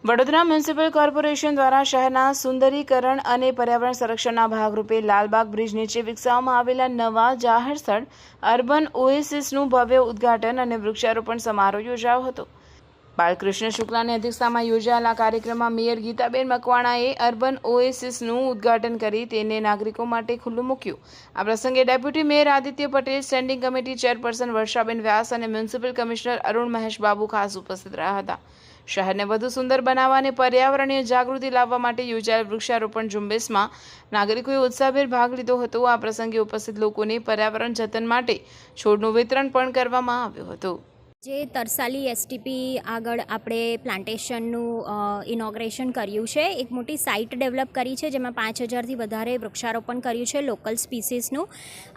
Vadodara municipal corporation દ્વારા શહેરના સુંદરીકરણ અને પર્યાવરણ સંરક્ષણના ભાગરૂપે લાલબાગ બ્રિજ નીચે વિકસાવવામાં આવેલા નવા જાહેર સ્થળ અર્બન ઓએસિસનું ભવ્ય ઉદ્ઘાટન અને વૃક્ષારોપણ સમારોહ યોજાયો હતો। બાલકૃષ્ણ શુક્લાની અધ્યક્ષતામાં યોજાયેલા કાર્યક્રમમાં મેયર ગીતાબેન મકવાણાએ અર્બન ઓએસિસનું ઉદ્ઘાટન કરી તેને નાગરિકો માટે ખુલ્લું મૂક્યું। આ પ્રસંગે deputy mayor Aditya Patel, standing committee chairperson Varshaben Vyas અને મ્યુનિસિપલ કમિશનર અરુણ મહેશ બાબુ ખાસ ઉપસ્થિત રહ્યા હતા। શહેરને વધુ સુંદર બનાવવા અને પર્યાવરણીય જાગૃતિ લાવવા માટે યોજાયેલ વૃક્ષારોપણ ઝુંબેશમાં નાગરિકોએ ઉત્સાહભેર ભાગ લીધો હતો। આ પ્રસંગે ઉપસ્થિત લોકોને પર્યાવરણ જતન માટે છોડનું વિતરણ પણ કરવામાં આવ્યું હતું। જે તરસાલી એસટીપી આગળ આપણે પ્લાન્ટેશનનું ઇનોગ્રેશન કર્યું છે, એક મોટી સાઇટ ડેવલપ કરી છે જેમાં 5000થી વધારે વૃક્ષારોપણ કર્યું છે લોકલ સ્પીસીસનું।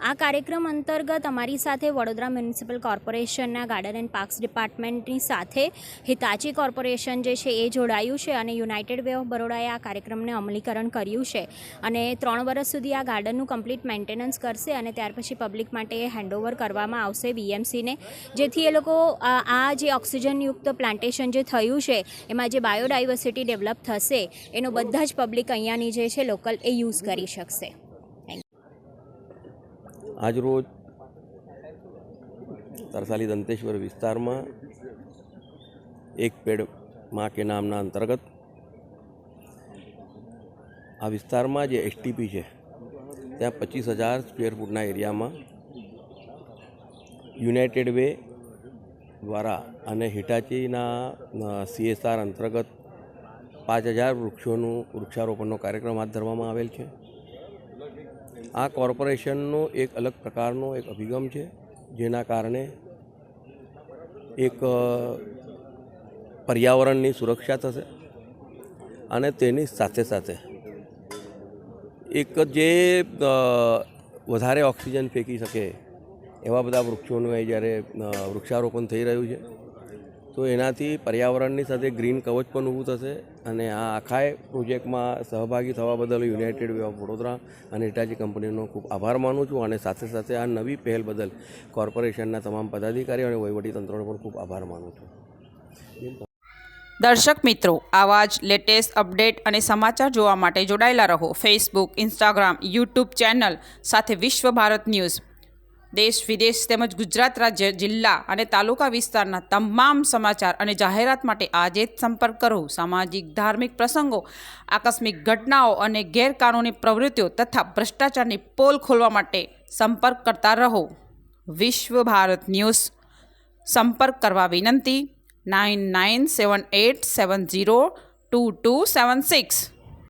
આ કાર્યક્રમ અંતર્ગત અમારી સાથે વડોદરા મ્યુનિસિપલ કોર્પોરેશનના ગાર્ડન એન્ડ પાર્ક્સ ડિપાર્ટમેન્ટની સાથે હિતાચી કોર્પોરેશન જે છે એ જોડાયું છે અને યુનાઇટેડ વે ઓફ બરોડાએ આ કાર્યક્રમને અમલીકરણ કર્યું છે અને 3 વર્ષ સુધી આ ગાર્ડનનું કમ્પ્લીટ મેન્ટેનન્સ કરશે અને ત્યાર પછી પબ્લિક માટે હેન્ડઓવર કરવામાં આવશે વીએમસીને, જેથી એ લોકો આ જે ઓક્સિજનયુક્ત પ્લાન્ટેશન જે થયું છે એમાં જે બાયોડાયવર્સિટી ડેવલપ થશે એનો બધા જ પબ્લિક અહીંયાની જે છે લોકલ એ યુઝ કરી શકશે। આજરોજ તરસાલી દંતેશ્વર વિસ્તારમાં એક પેડ માં કે નામના અંતર્ગત આ વિસ્તારમાં જે એસટીપી છે ત્યાં 25,000 સ્ક્વેર ફૂટના એરિયામાં યુનાઇટેડ વે દ્વારા અને હિટાચીના CSR અંતર્ગત 5,000 વૃક્ષારોપણનો કાર્યક્રમ હાથ ધરવામાં આવેલ છે। આ કોર્પોરેશનનો એક અલગ પ્રકારનો એક અભિગમ છે, જેના કારણે એક પર્યાવરણની સુરક્ષા થશે અને તેની સાથે સાથે એક જે વધારે ઓક્સિજન ફેંકી શકે એવા બધા વૃક્ષોનું જ્યારે વૃક્ષારોપણ થઈ રહ્યું છે તો એનાથી પર્યાવરણની સાથે ગ્રીન કવચ પણ ઊભું થશે અને આ આખા પ્રોજેક્ટમાં સહભાગી થવા બદલ યુનાઇટેડ વે ઓફ વડોદરા અને હિટાચી કંપનીનો ખૂબ આભાર માનું છું અને સાથે સાથે આ નવી પહેલ બદલ કોર્પોરેશનના તમામ પદાધિકારીઓ અને વહીવટીતંત્રનો પણ ખૂબ આભાર માનું છું। દર્શક મિત્રો, આવા જ લેટેસ્ટ અપડેટ અને સમાચાર જોવા માટે જોડાયેલા રહો ફેસબુક, ઇન્સ્ટાગ્રામ, યુટ્યુબ ચેનલ સાથે વિશ્વ ભારત ન્યૂઝ। દેશ વિદેશ તેમજ ગુજરાત રાજ્ય, જિલ્લા અને તાલુકા વિસ્તારના તમામ સમાચાર અને જાહેરાત માટે આજે જ સંપર્ક કરો। સામાજિક ધાર્મિક પ્રસંગો, આકસ્મિક ઘટનાઓ અને ગેરકાનૂની પ્રવૃત્તિઓ તથા ભ્રષ્ટાચારની પોલ ખોલવા માટે સંપર્ક કરતા રહો। વિશ્વ ભારત ન્યૂઝ સંપર્ક કરવા વિનંતી 9978702276।